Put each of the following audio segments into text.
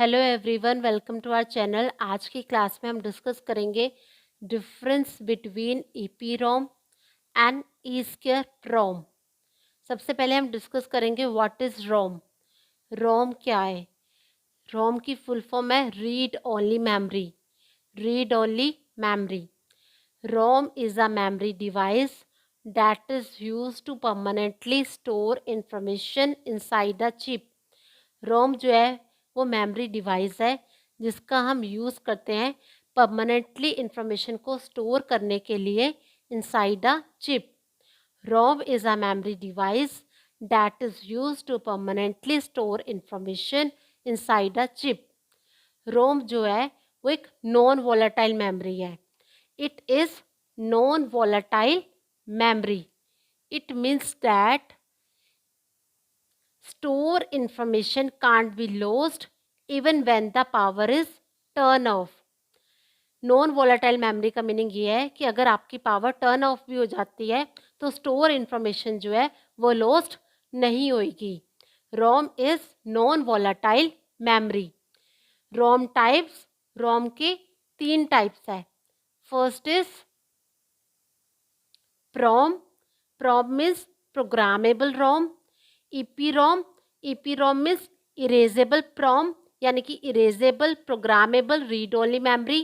Hello everyone, welcome to our channel. आज की class में हम डिस्कस करेंगे difference between EPROM and EEPROM. सबसे पहले हम डिस्कस करेंगे व्हाट इज़ रोम। रोम क्या है? रोम की फुल फॉर्म है read only memory. Read only memory. ROM is a memory device that is used to permanently store information inside a chip. ROM जो है वो मेमोरी डिवाइस है जिसका हम यूज़ करते हैं परमानेंटली इंफॉर्मेशन को स्टोर करने के लिए inside a chip. ROM is a memory device that is used to permanently store information inside a chip. ROM जो है वो एक नॉन वोलेटाइल मेमोरी है। It is non volatile memory. It means that store information can't be lost even when the power is turn off। Non volatile memory का meaning ये है कि अगर आपकी पावर टर्न ऑफ भी हो जाती है तो स्टोर इन्फॉर्मेशन जो है वो लॉस्ट नहीं होगी। ROM is non volatile memory. ROM types, ROM के 3 टाइप्स है। First is PROM. PROM means programmable ROM. EPROM, EPROM means erasable PROM यानी कि erasable programmable read only memory.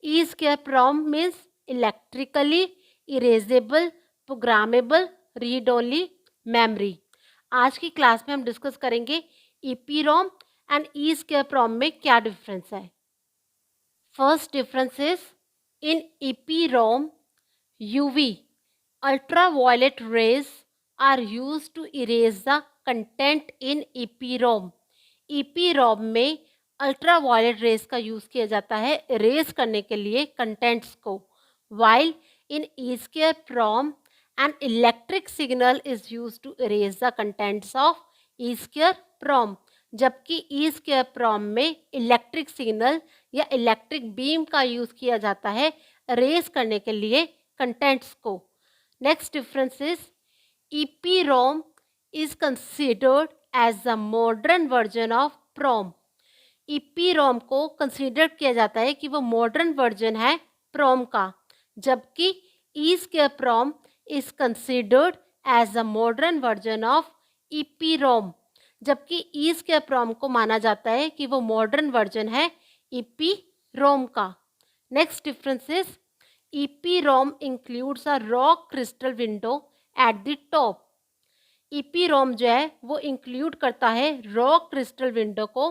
EEPROM means electrically erasable programmable read only memory. आज की class में हम discuss करेंगे ईपीरोम and ईस्केरोम में क्या डिफरेंस है। First difference is in EPROM UV ultraviolet rays are used to erase the content in EPROM। EPROM में ultraviolet rays का यूज़ किया जाता है इरेज करने के लिए कंटेंट्स को। While in ESCARE-PROM an electric signal is use to erase the contents of ESCARE-PROM। जबकि ESCARE-PROM में इलेक्ट्रिक सिग्नल या इलेक्ट्रिक बीम का यूज़ किया जाता है इरेज करने के लिए कंटेंट्स को। Next difference is EPROM is considered as the modern version of PROM। EPROM को कंसिडर किया जाता है कि वो मॉडर्न वर्जन है PROM का, जबकि ESCARE-PROM is considered as the modern version of EPROM। जबकि ESCARE-PROM को माना जाता है कि वो मॉडर्न वर्जन है EPROM का। Next difference is EPROM includes a rock crystal window at the top। EPROM जो है वो इंक्लूड करता है रॉक क्रिस्टल विंडो को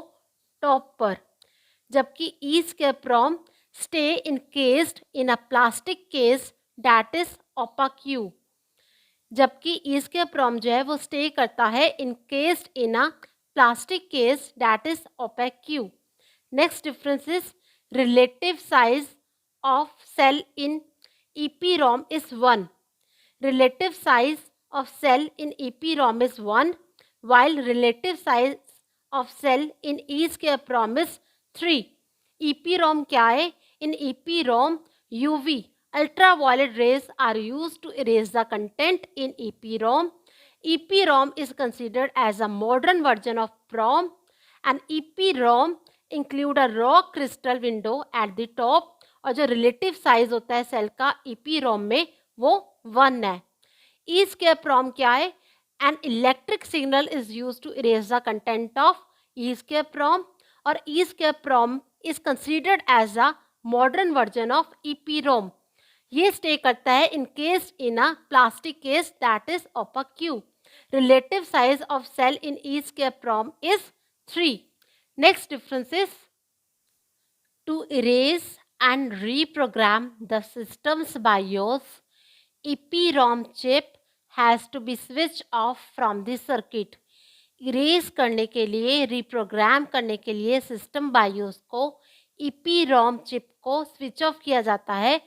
टॉप पर, जबकि ESCARE-PROM stay encased in a plastic case that is opaque. जबकि ESCARE-PROM जो है वो स्टे करता है encased in a plastic case that is opaque. Next difference is relative size of cell in EPROM is 1। Relative size of cell in EPROM is 1 while relative size of cell in ESCARE-PROM is 3। EPROM क्या है? In EPROM UV ultraviolet rays are used to erase the content in EPROM। EPROM is considered as a modern version of PROM and EPROM include a rock crystal window at the top और जो relative size होता है cell का EPROM में वो 1 है। ESCARE-PROM क्या है? An electric signal is use to erase the content of ESCARE-PROM और ESCARE-PROM is considered as a modern version of EPROM। ये स्टे करता है encased in a plastic case that is opaque. Relative size of cell in ESCARE-PROM is 3। Next difference is to erase and reprogram the system's BIOS, EPROM chip has to be switched off from the circuit। Erase करने के लिए, reprogram करने के लिए system BIOS को EPROM chip को switch off किया जाता है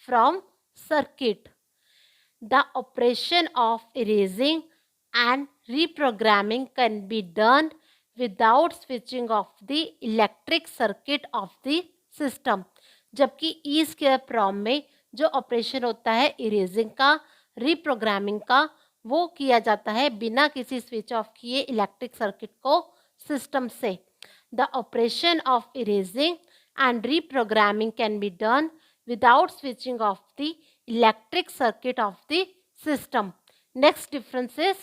from circuit. The operation of erasing and reprogramming can be done without switching off the electric circuit of the system। जबकि ESCARE-PROM में जो ऑपरेशन होता है इरेजिंग का, रिप्रोग्रामिंग का, वो किया जाता है बिना किसी स्विच ऑफ किए इलेक्ट्रिक सर्किट को सिस्टम से। The operation of erasing and reprogramming can be done without switching off the electric circuit of the system. Next difference is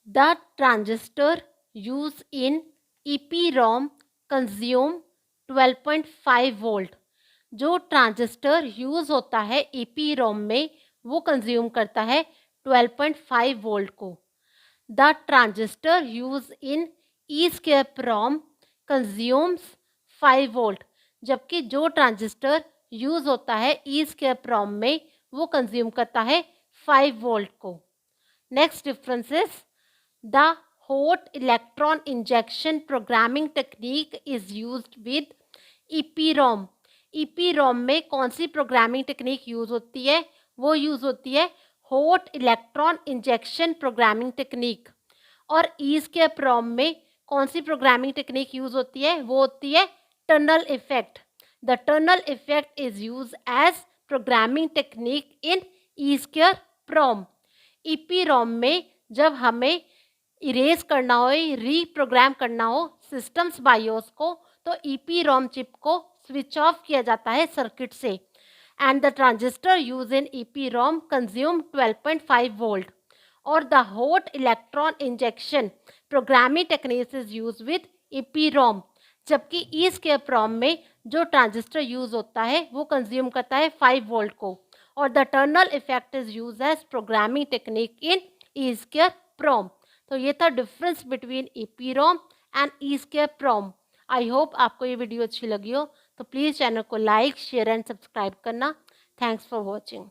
the transistor used in EPROM consume 12.5 volt. जो transistor use होता है EPROM में वो consume करता है 12.5 volt को. The transistor use in ESCAPROM consumes 5 volt. जबकि जो ट्रांजिस्टर यूज होता है ESCAPROM में वो कंज्यूम करता है 5 वोल्ट को. Next difference is the hot electron injection programming technique is used with EPROM. EPROM में कौन सी प्रोग्रामिंग टेक्निक यूज होती है? वो यूज होती है hot electron injection programming technique. और ESCAPROM में कौन सी प्रोग्रामिंग टेक्निक यूज होती है? वो होती है tunnel effect. The tunnel effect is use as programming technique in ESCAPROM. EPROM में जब हमें इरेज करना हो, रीप्रोग्राम करना हो सिस्टम्स बायोस को, तो EPROM चिप को स्विच ऑफ किया जाता है सर्किट से. And the transistor use in EPROM consume 12.5 volt. और the hot electron injection programming technique is use with EPROM. जबकि ESCAPROM में जो ट्रांजिस्टर यूज होता है वो कंज्यूम करता है 5 वोल्ट को. और the tunnel effect is use as programming technique in ESCAPROM. तो ये था difference between EPROM and ESCAPROM. I hope आपको ये वीडियो अच्छी लगी हो, तो प्लीज़ चैनल को लाइक, शेयर एंड सब्सक्राइब करना. Thanks for watching.